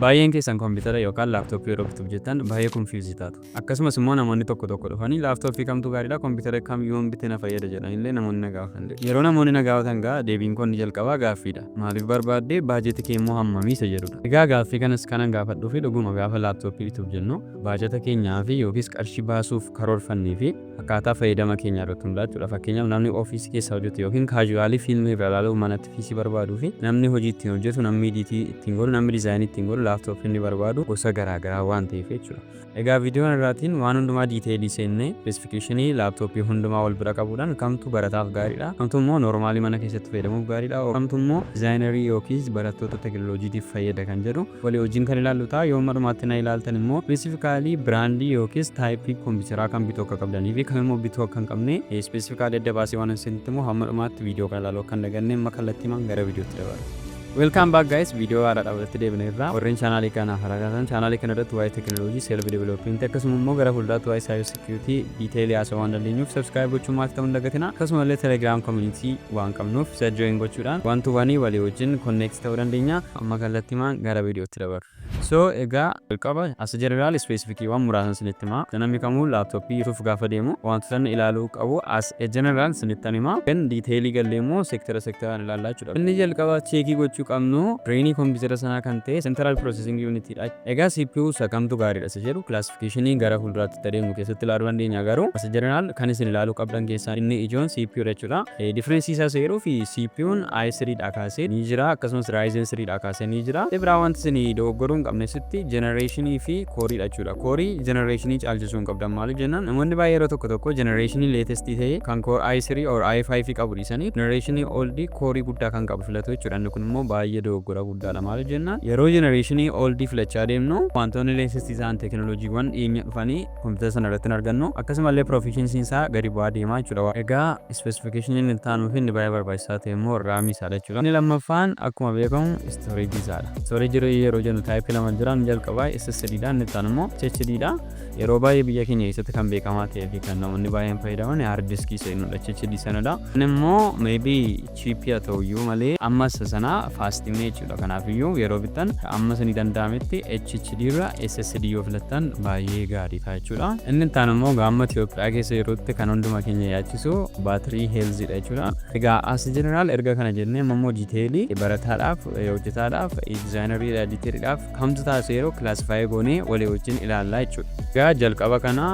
baay'een keessan kompiitara yookaan laaptooppii yeroo bituuf jettan baay'ee konfiuzii taatu. Akkasumas immoo namoonni tokko dhufanii laaptooppii kamtu gaariidha kompiitara kam yoon bitee na fayyada jedhanillee namoonni na gaafatan. Yeroo namoonni na gaafatan gaa deebiin kun jalqabaa gaaffiidha. Maaliif barbaadde baajeta kee immoo hammamii isa jedhudha. Egaa gaaffii kanas kanan gaafadhuu fi dhuguma gaafa laaptooppii bituuf jennu baajeta keenyaa fi yookiis qarshii baasuuf karoorfannee fi akkaataa fayyadama keenyaa irratti hundaa'uudha. Fakkeenyaaf namni ofiisii keessa hojjetu yookiin kaajuwaalii fiilmii irra ilaaluuf manatti fiisii barbaaduu fi namni hojii ittiin hojjetu namni ediitii ittiin godhu namni diizaayinii ittiin godhu laaptooppii inni barbaadu gosa garaagaraa waan ta'eef jechuudha. Egaa viidiyoo irraatiin waan hundumaa diiteelii seennee spesifikeeshinii laaptooppii hundumaa wal bira qabuudhaan kamtu barataaf gaariidha, kamtu immoo noormaalii mana keessatti fayyadamuuf gaariidha, kamtu immoo dizaayinerii yookiis barattoota teekinooloojiitiif fayyada kan jedhu walii wajjin kan ilaallu ta'a. Yoo marumaatti na ilaaltan immoo spesifikaalii biraandii yookiis taayipii kompiitaraa kan bituu akka qabdanii fi kan immoo bituu akka hin qabne spesifikaalii adda baasee waan isinitti immoo hamma dhumaatti viidiyoo kan ilaaluu akka hin dagannee amma kallattiimaan gara viidiyootti dabarra. Welcome back guys, video haadha dhaabatti deebine irraa warreen chaanaalii kanaaf haraatan chaanaalii kana irratti waa'ee teekinooloojii self development akkasuma immoo gara fuulduraatti waa'ee cyber security detailii haasa'uu waan dandeenyuuf subscribe gochuun maal ta'uu hin dagatina. Akkasuma illee telegram community waan qabnuuf isa join gochuudhaan wantoonni walii wajjin connect ta'uu dandeenya. Amma kallattiimaan gara viidiyootti dabarra. So egaa jalqaba as general specific waan muraasan isinitti himaa. Namni kamuu laaptooppii bituuf gaafa deemu wantoota ilaaluu qabu as general isinitti himaa. Kan detailii gallee immoo seektaraan ilaallaa jechuudha. Inni jalqaba cheekii gochuu qabnu brainii kompiitara sanaa kan ta'e central processing unit dha. Egaa CPU isa kamtu gaariidha isa jedhu classificationii gara fuulduraatti adeemu keessatti ilaaluu dandeenya. Garuu as general kan isin ilaaluu qabdan keessaa inni ijoon CPU jechuudha. Difference isaa yeroo fi CPU'n i3 dha kaasee ni jira, akkasumas Ryzen 3 dha kaasee ni jira. Biraa wanti isin dogoggoruun qabne sitti generationii fi koorii dha jechuudha. Koorii generationii caalchisuun qabdan maaliif jennaan namoonni baay'ee yeroo tokko generationii latest ta'e kan core i3 or i5 qabu dhiisanii generationii old koorii guddaa kan qabu filatu jechuudha. Inni kun immoo baay'ee dogoggora guddaadha. Maaliif jennaan yeroo generationii old filachaa deemnu wantoonni latest isaan teekinooloojiiwwan dhiyeenya dhufanii kompiitara sana irratti argannu akkasumallee proficiency isaa gadi bu'aa deemaa jechuudha. Egaa specification inni taanu fi inni baay'ee barbaachisaa ta'e immoo raamii isaadha jechuudha. Inni lammaffaan akkuma beekamu storage isaadha. Storage yeroo jennu taayipii lama jiran jalqabaa SSD dha, inni taan immoo HDD dha. Yeroo baay'ee biyya keenya keessatti kan beekamaa ta'ee fi kan namoonni baay'een fayyadaman hard diskii seenudha HDD sanadha. Inni immoo maybe cheap haa ta'u iyyuu malee amma sana faastimee jechuudha. Kanaaf iyyuu yeroo bittan amma sanii danda'ametti HDD irra SSD yoo filattan baay'ee gaariidha jechuudha. Inni taan immoo gaamma Ethiopiyaa keessa yerootti kan hunduma keenya yaachisu baatirii heelzii dha jechuudha. Egaa as general erga kana jennee immoo detailii barataadhaaf hojjetaadhaaf dizaayinerii editeeriidhaaf kamtu taasise yeroo classify goonee walii wajjin ilaallaa jechuudha. Egaa jalqaba kana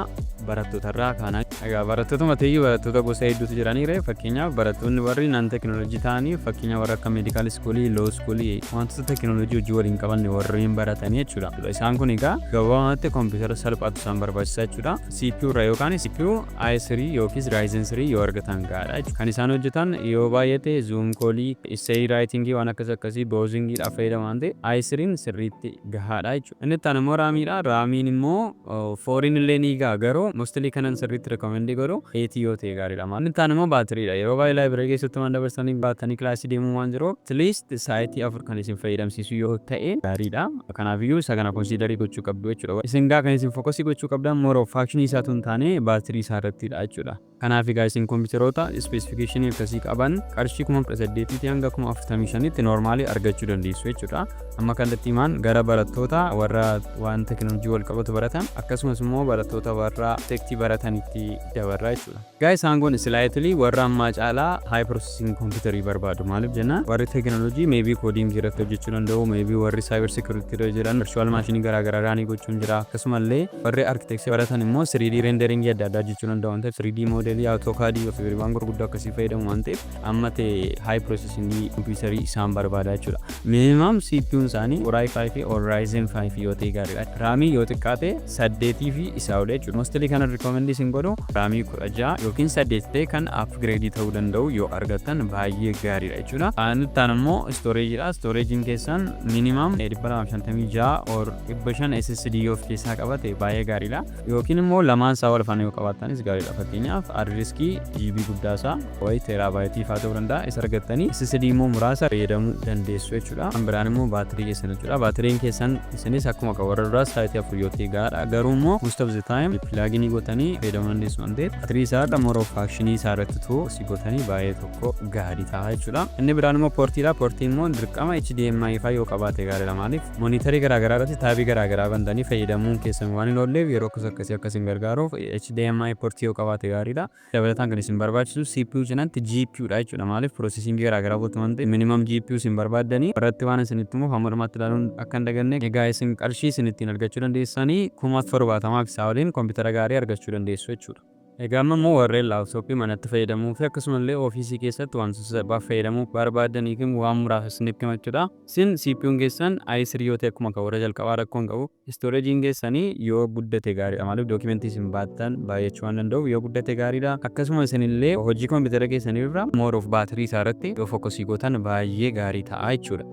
barattoota irraa kaana. Egaa barattoota mateeyyuu barattoota gosa hedduutu jiraniire fakkeenyaaf barattoonni warri nan teekinooloojii ta'anii fakkeenyaaf warra akka meedikaal iskuulii, loo iskuulii wantoota teekinooloojii hojii waliin qabanne warreen baratanii jechuudha. Isaan kun egaa gabaabumatti kompiitara salphaatu isaan barbaachisa jechuudha. CPU irra yookaan CPU i3 yookiis Ryzen 3 yoo argatan gaadha jechuudha. Kan isaan hojjetan yoo baay'ate zoom koolii, essay writing waan akkasii browsing dha fayyadaman ta'e i3 sirriitti gahaadha jechuudha. Inni taan immoo raamiidha. Raamiin immoo fooriin illee ni gaa garuu mostly kanan sirriitti recommend godhu 80 yoo ta'e gaariidha. Inni taan immoo baatiriidha. Yeroo baay'ee laayibireerii keessatti waan dabarsanii baatanii kilaasii deemuu waan jiruuf at least sa'aatii 4 kan isin fayyadamsiisu yoo ta'e gaariidha. Kanaaf iyyuu isa kana konsiidarii gochuu qabdu jechuudha. Isin gaa kan isin fookasii gochuu qabdan more of functionii isaatu hin taane baatirii isaa irrattidha jechuudha. Kanaaf egaa isin kompiitaroota specification akkasii qaban qarshii 1800 hanga 45 tti normally argachuu dandeessu jechuudha. Amma kallattiimaan gara barattoota warra waan teekinooloojii wal qabatu baratan akkasumas immoo barattoota warra tektii baratanitti dabarra jechuudha. Egaa isaan kun slightly warra ammaa caalaa high processing computerii barbaadu. Maaliif jennaan warri teekinooloojii maybe koodiing irratti hojjechuu danda'u, maybe warri cyber security irra jiran virtual machine garaagaraa raanii gochuun jira. Akkasumallee warri architecture baratan immoo 3D rendering adda addaa hojjechuu danda'u waan ta'eef 3D modelii AutoCAD fi waan gurguddaa akkasii fayyadamu waan ta'eef amma ta'e high processing computerii isaan barbaada jechuudha. Minimum CPU isaanii i5 fi Ryzen 5 yoo ta'e gaariidha. Raamii yoo xiqqaate 8 fi isaa ol jechuudha. Mostly kana recommend isin godhu raamii 16 yookiin 8 ta'e kan upgrade ta'uu danda'u yoo argattan baay'ee gaariidha jechuudha. Inni taan immoo storage dha. Storagein keessan minimum 256 or 500 SSD of keessaa qabate baay'ee gaariidha. Yookiin immoo lamaan isaa wal faana yoo qabaatanis gaariidha. Fakkeenyaaf hard diskii GB guddaa isaa wayi teeraabaaytii faa ta'uu danda'a. Isa argattanii SSD immoo muraasa fayyadamuu dandeessu jechuudha. Kan biraan immoo baatirii keessan jechuudha. Baatiriin keessan isinis akkuma warra duraas sa'aatii 4 yoo ta'e gaariidha. Garuu immoo most of the time plug plugin gootanii fayyadamuu dandeessu waan ta'eef batterii isaa more of action isaa irratti si gootanii baay'ee tokko gaarii ta'a jechuudha. Inni biraan immoo poortiidha. Poortiin immoo dirqama HDMI faa yoo qabaate gaariidha. Maaliif monitarii garaagaraa irratti taabii garaagaraa bantanii fayyadamuun keessan waan hin oolleef yeroo akkasiin gargaaruuf HDMI poortii yoo qabaate gaariidha. Dabalataan kan isin barbaachisu CPU cinaatti GPU dha jechuudha. Maaliif processing garaagaraa gootu waan ta'eef minimum GPU isin barbaaddanii irratti waan isinitti immoo hammaatti ilaaluun akka hin daganne egaa isin qarshii isin ittiin argachuu dandeessanii 70,000 isaa waliin koompitara gaarii argachuu dandeessu jechuudha. Egaa ammoo warreen laaptooppii manatti fayyadamuu fi akkasumallee ofiisii keessatti wantoota salphaa fayyadamuu barbaadaniif waan muraasa isiniif himachuudha. Isin CPU'n keessan i3 yoo ta'e akkuma kan warra jalqabaa rakkoo hin qabu. Storage keessanii yoo guddate gaariidha. Maaliif dookimentii isin baattan baay'achuu waan danda'uuf yoo guddate gaariidha. Akkasuma isinillee hojii koompitara keessanii irra more of baatirii isaa irratti yoo fokkasii gootan baay'ee gaarii ta'a jechuudha.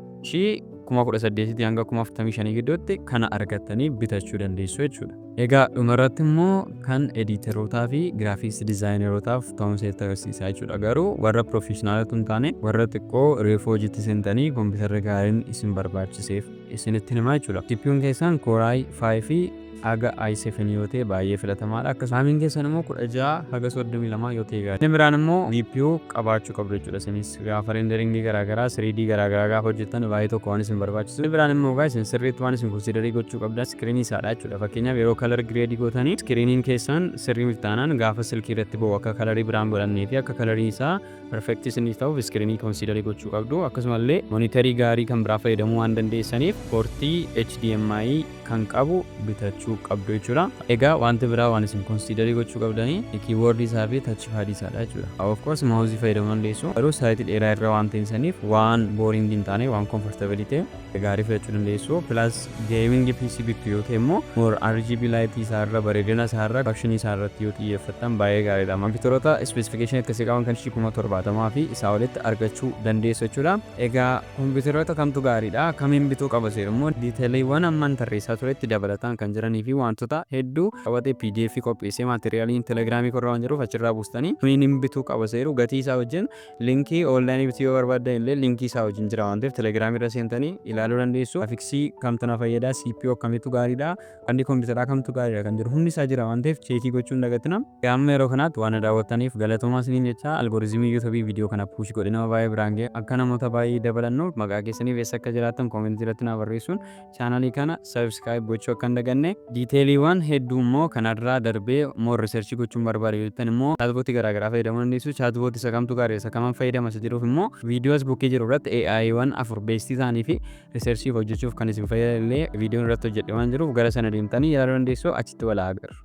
18,000 hanga 45,000 gidduutti kana argattanii bitachuu dandeessu jechuudha. Egaa dhumarratti immoo kan editerotaa fi graphics designerotaaf ta'umsa itti agarsiisa jechuudha. Garuu warra professionaalatu hin taane warra xiqqoo reefuu hojiitti seentanii koompitara gaariin isin barbaachiseef isinitti himaa jechuudha. CPU'n keessan Core i5 fi aga i7 yoo ta'e baay'ee filatamaadha. Akkasumas haamiin keessan immoo 16 haga 32 yoo ta'e gaariidha. Inni biraan immoo GPU qabaachuu qabdu jechuudha. Isinis gaafa renderingii garaagaraa 3D garaagaraa gaafa hojjettan baay'ee tokko waan isin barbaachisu. Inni biraan immoo isin sirriitti waan isin konsiderii gochuu qabdan iskiriinii isaadha jechuudha. Fakkeenyaaf yeroo color grade gootanii iskiriiniin keessan sirrii miftaanaan gaafa silkii irratti bo'u akka colorii biraan godhannee fi akka colorii isaa perfect isiniif ta'uuf iskiriinii konsiderii gochuu qabdu. Akkasumallee monitarii gaarii kan biraa fayyadamuu waan dandeessaniif poortii HDMI kan qabu bitachuu qabdu jechuudha. Egaa wanti biraa waan isin konsiderii gochuu qabdanii kiiboordii isaa fi tachi paadii isaadha jechuudha. Of course maawuzii fayyadamuu dandeessu. Garuu saayitii dheeraa irra waan ta'iniif waan booriing hin taane waan comfortable ta'e gaarii fudhachuu dandeessu. Plus gaming PC bittu yoo ta'e immoo more RGB light isaa irra bareedina isaa irra action isaa irratti yoo xiyyeeffattan baay'ee gaariidha. Kompiitaroota specification akkasii qaban kan 70,000 fi isaa olitti argachuu dandeessu jechuudha. Egaa kompiitaroota kamtu gaariidha? Kamiin bituu qaba seera immoo diiteeliiwwan amman tarreessaa turetti dabalataan kan jiranii fi wantoota hedduu qabatee PDF qopheessee maateriyaaliin telegiraamii korraa waan jiruuf achirraa buustanii kamiin bituu qaba seeru gatii isaa wajjin linkii onlaayinii bituu yoo barbaaddan illee linkii isaa wajjin jira waan ta'eef telegiraamii irra seentanii ilaaluu dandeessu. Graafiksii kamtu na fayyada, CPU akkamitti gaariidha, kan kompiitaraa kamtu gaariidha kan jiru hundi isaa jira waan ta'eef cheekii gochuun dagatina. Amma yeroo kanaatti waan daawwattaniif galatoomaa isiniin jecha algooriizimii YouTube viidiyoo kana puush godhe nama baay'ee biraan ga'e akka namoota baay'ee dabalannuuf maqaa keessaniif eessa akka jiraattan koomentii irratti na barreessuun chaanalii kana subscribe gochuu akka hin daganne. Diiteeliiwwan hedduu immoo kanarraa darbee moo riisarchii gochuun barbaade jettan immoo chaatbootii garaagaraa fayyadamuu dandeessu. Chaatbootii isa kamtu gaarii isa kaman fayyadama isa jedhuuf immoo viidiyoos bukkee jiru irratti AI'wwan 4 beestii ta'anii fi riisarchii hojjechuuf kan isin fayyadillee viidiyoon irratti hojjedhe waan jiruuf gara sana deemtanii ilaaluu dandeessu. Achitti walaa agarra.